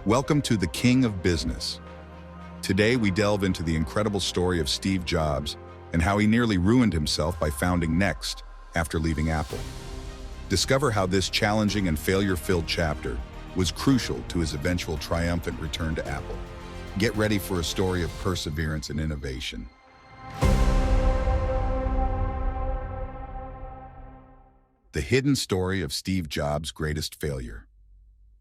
Welcome to the King of Business. Today we delve into the incredible story of Steve Jobs and how he nearly ruined himself by founding NeXT after leaving Apple. Discover how this challenging and failure-filled chapter was crucial to his eventual triumphant return to Apple. Get ready for a story of perseverance and innovation. The hidden story of Steve Jobs' greatest failure.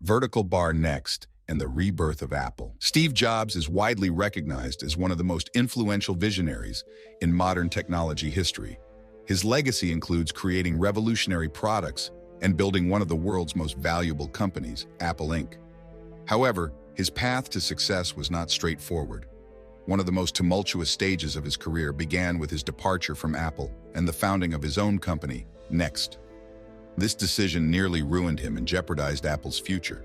Vertical bar NeXT and the rebirth of Apple. Steve Jobs is widely recognized as one of the most influential visionaries in modern technology history. His legacy includes creating revolutionary products and building one of the world's most valuable companies, Apple Inc. However, his path to success was not straightforward. One of the most tumultuous stages of his career began with his departure from Apple and the founding of his own company, NeXT. This decision nearly ruined him and jeopardized Apple's future.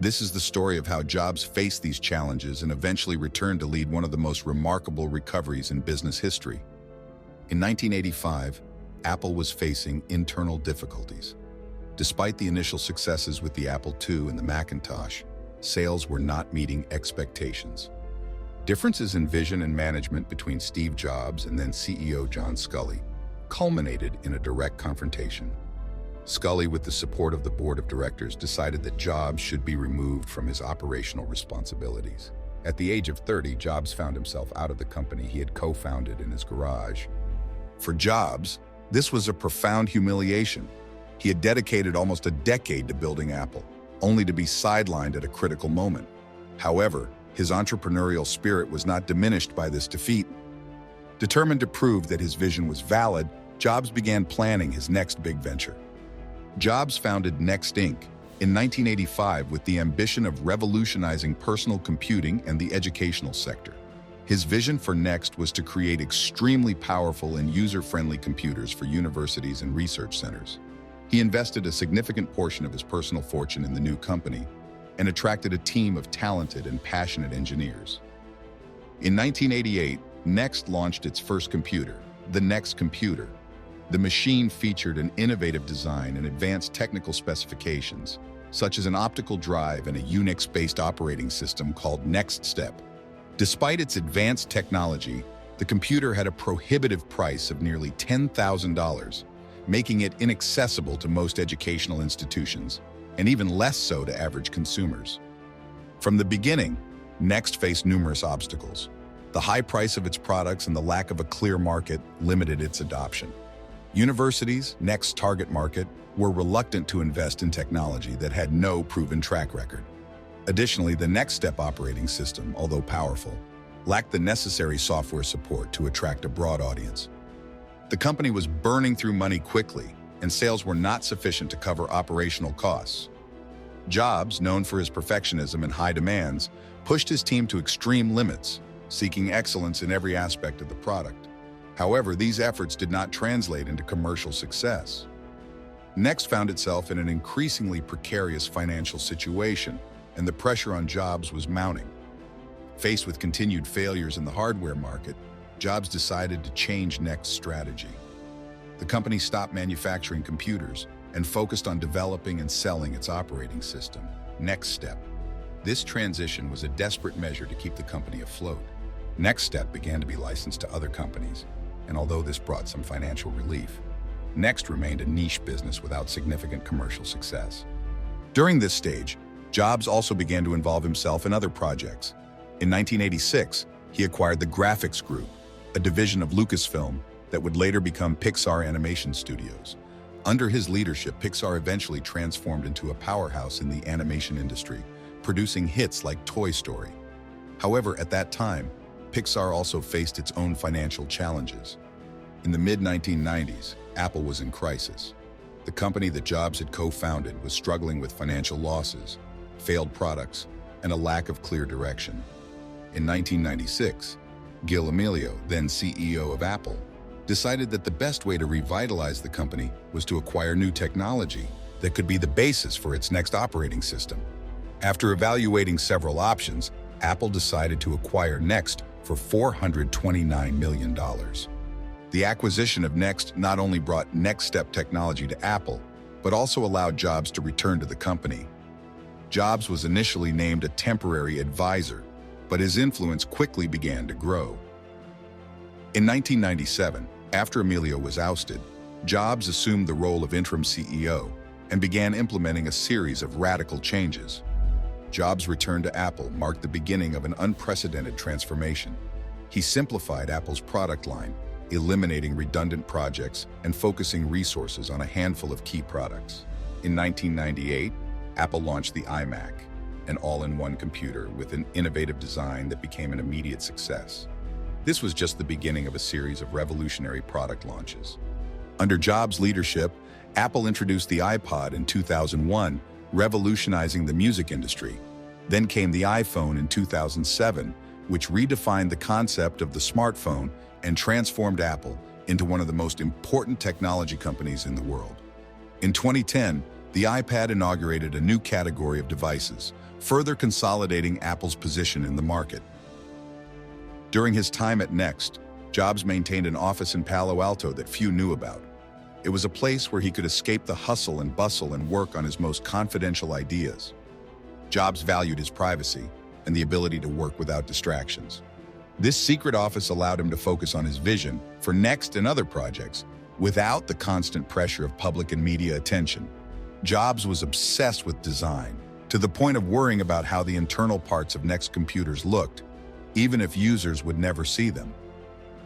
This is the story of how Jobs faced these challenges and eventually returned to lead one of the most remarkable recoveries in business history. In 1985, Apple was facing internal difficulties. Despite the initial successes with the Apple II and the Macintosh, sales were not meeting expectations. Differences in vision and management between Steve Jobs and then CEO John Sculley culminated in a direct confrontation. Sculley, with the support of the board of directors, decided that Jobs should be removed from his operational responsibilities. At the age of 30, Jobs found himself out of the company he had co-founded in his garage. For Jobs, this was a profound humiliation. He had dedicated almost a decade to building Apple, only to be sidelined at a critical moment. However, his entrepreneurial spirit was not diminished by this defeat. Determined to prove that his vision was valid, Jobs began planning his next big venture. Jobs founded NeXT Inc. in 1985 with the ambition of revolutionizing personal computing and the educational sector. His vision for NeXT was to create extremely powerful and user-friendly computers for universities and research centers. He invested a significant portion of his personal fortune in the new company and attracted a team of talented and passionate engineers. In 1988, NeXT launched its first computer, the NeXT Computer. The machine featured an innovative design and advanced technical specifications, such as an optical drive and a Unix-based operating system called NeXT. Despite its advanced technology, the computer had a prohibitive price of nearly $10,000, making it inaccessible to most educational institutions, and even less so to average consumers. From the beginning, NeXT faced numerous obstacles. The high price of its products and the lack of a clear market limited its adoption. Universities, NeXT's target market, were reluctant to invest in technology that had no proven track record. Additionally, the NeXT operating system, although powerful, lacked the necessary software support to attract a broad audience. The company was burning through money quickly, and sales were not sufficient to cover operational costs. Jobs, known for his perfectionism and high demands, pushed his team to extreme limits, seeking excellence in every aspect of the product. However, these efforts did not translate into commercial success. NeXT found itself in an increasingly precarious financial situation, and the pressure on Jobs was mounting. Faced with continued failures in the hardware market, Jobs decided to change NeXT's strategy. The company stopped manufacturing computers and focused on developing and selling its operating system, NeXT. This transition was a desperate measure to keep the company afloat. NeXT began to be licensed to other companies, and although this brought some financial relief, NeXT remained a niche business without significant commercial success. During this stage, Jobs also began to involve himself in other projects. In 1986, he acquired the Graphics Group, a division of Lucasfilm that would later become Pixar Animation Studios. Under his leadership, Pixar eventually transformed into a powerhouse in the animation industry, producing hits like Toy Story. However, at that time, Pixar also faced its own financial challenges. In the mid-1990s, Apple was in crisis. The company that Jobs had co-founded was struggling with financial losses, failed products, and a lack of clear direction. In 1996, Gil Amelio, then CEO of Apple, decided that the best way to revitalize the company was to acquire new technology that could be the basis for its next operating system. After evaluating several options, Apple decided to acquire NeXT for $429 million. The acquisition of NeXT not only brought NeXT technology to Apple, but also allowed Jobs to return to the company. Jobs was initially named a temporary advisor, but his influence quickly began to grow. In 1997, after Emilio was ousted, Jobs assumed the role of interim CEO and began implementing a series of radical changes. Jobs' return to Apple marked the beginning of an unprecedented transformation. He simplified Apple's product line, eliminating redundant projects and focusing resources on a handful of key products. In 1998, Apple launched the iMac, an all-in-one computer with an innovative design that became an immediate success. This was just the beginning of a series of revolutionary product launches. Under Jobs' leadership, Apple introduced the iPod in 2001, revolutionizing the music industry. Then came the iPhone in 2007, which redefined the concept of the smartphone and transformed Apple into one of the most important technology companies in the world. In 2010, the iPad inaugurated a new category of devices, further consolidating Apple's position in the market. During his time at NeXT, Jobs maintained an office in Palo Alto that few knew about. It was a place where he could escape the hustle and bustle and work on his most confidential ideas. Jobs valued his privacy and the ability to work without distractions. This secret office allowed him to focus on his vision for NeXT and other projects without the constant pressure of public and media attention. Jobs was obsessed with design, to the point of worrying about how the internal parts of NeXT computers looked, even if users would never see them.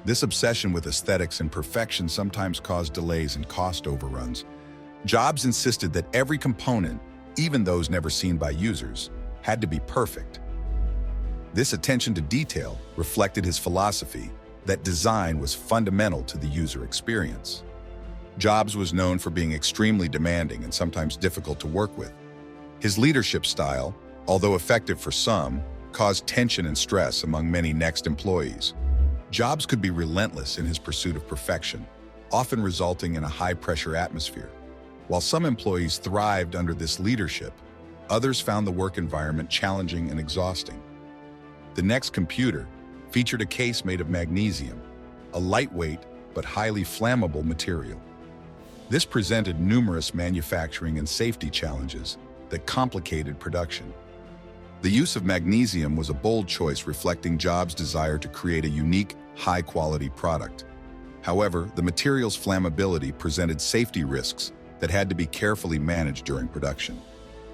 This obsession with aesthetics and perfection sometimes caused delays and cost overruns. Jobs insisted that every component, even those never seen by users, had to be perfect. This attention to detail reflected his philosophy that design was fundamental to the user experience. Jobs was known for being extremely demanding and sometimes difficult to work with. His leadership style, although effective for some, caused tension and stress among many NeXT employees. Jobs could be relentless in his pursuit of perfection, often resulting in a high-pressure atmosphere. While some employees thrived under this leadership, others found the work environment challenging and exhausting. The NeXT computer featured a case made of magnesium, a lightweight but highly flammable material. This presented numerous manufacturing and safety challenges that complicated production. The use of magnesium was a bold choice reflecting Jobs' desire to create a unique, high-quality product. However, the material's flammability presented safety risks that had to be carefully managed during production.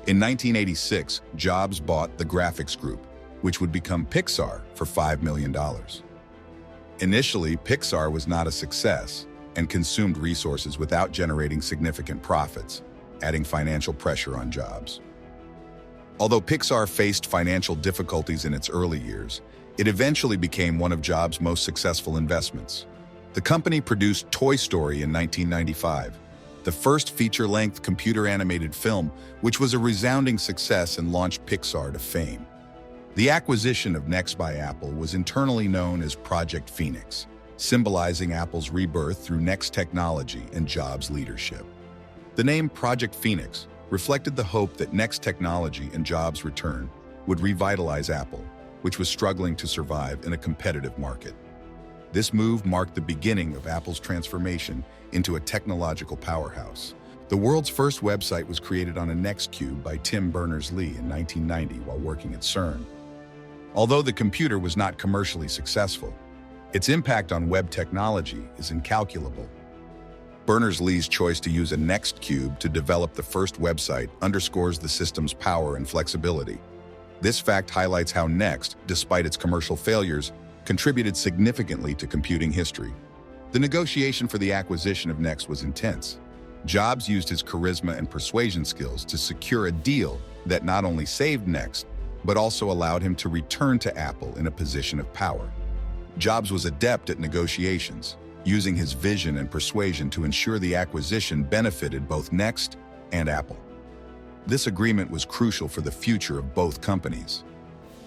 In 1986, Jobs bought the graphics group, which would become Pixar for $5 million. Initially, Pixar was not a success and consumed resources without generating significant profits, adding financial pressure on Jobs. Although Pixar faced financial difficulties in its early years, it eventually became one of Jobs' most successful investments. The company produced Toy Story in 1995, the first feature-length computer-animated film, which was a resounding success and launched Pixar to fame. The acquisition of NeXT by Apple was internally known as Project Phoenix, symbolizing Apple's rebirth through NeXT technology and Jobs' leadership. The name Project Phoenix reflected the hope that NeXT technology and Jobs' return would revitalize Apple, which was struggling to survive in a competitive market. This move marked the beginning of Apple's transformation into a technological powerhouse. The world's first website was created on a NeXT cube by Tim Berners-Lee in 1990 while working at CERN. Although the computer was not commercially successful, its impact on web technology is incalculable. Berners-Lee's choice to use a NeXT cube to develop the first website underscores the system's power and flexibility. This fact highlights how NeXT, despite its commercial failures, contributed significantly to computing history. The negotiation for the acquisition of NeXT was intense. Jobs used his charisma and persuasion skills to secure a deal that not only saved NeXT, but also allowed him to return to Apple in a position of power. Jobs was adept at negotiations, using his vision and persuasion to ensure the acquisition benefited both NeXT and Apple. This agreement was crucial for the future of both companies.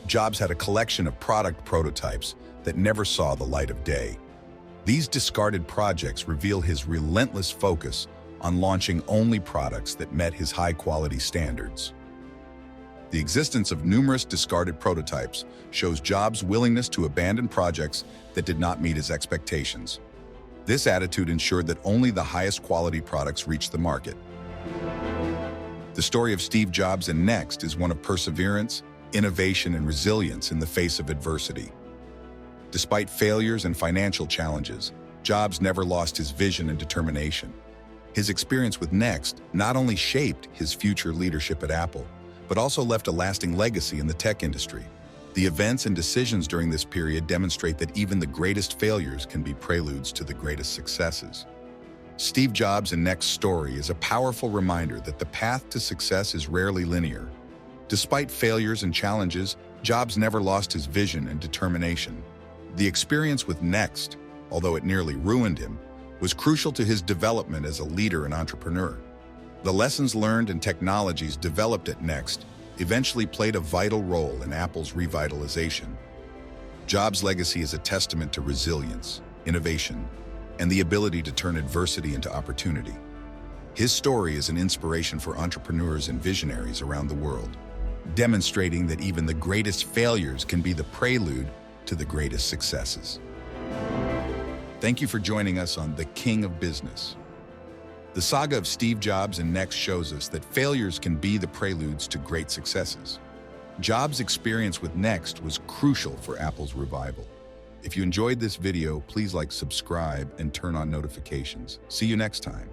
Jobs had a collection of product prototypes that never saw the light of day. These discarded projects reveal his relentless focus on launching only products that met his high-quality standards. The existence of numerous discarded prototypes shows Jobs' willingness to abandon projects that did not meet his expectations. This attitude ensured that only the highest quality products reached the market. The story of Steve Jobs and NeXT is one of perseverance, innovation, and resilience in the face of adversity. Despite failures and financial challenges, Jobs never lost his vision and determination. His experience with NeXT not only shaped his future leadership at Apple, but also left a lasting legacy in the tech industry. The events and decisions during this period demonstrate that even the greatest failures can be preludes to the greatest successes. Steve Jobs and NeXT's story is a powerful reminder that the path to success is rarely linear. Despite failures and challenges, Jobs never lost his vision and determination. The experience with NeXT, although it nearly ruined him, was crucial to his development as a leader and entrepreneur. The lessons learned and technologies developed at NeXT eventually played a vital role in Apple's revitalization. Jobs' legacy is a testament to resilience, innovation, and the ability to turn adversity into opportunity. His story is an inspiration for entrepreneurs and visionaries around the world, demonstrating that even the greatest failures can be the prelude to the greatest successes. Thank you for joining us on The King of Business. The saga of Steve Jobs and NeXT shows us that failures can be the preludes to great successes. Jobs' experience with NeXT was crucial for Apple's revival. If you enjoyed this video, please subscribe and turn on notifications. See you next time.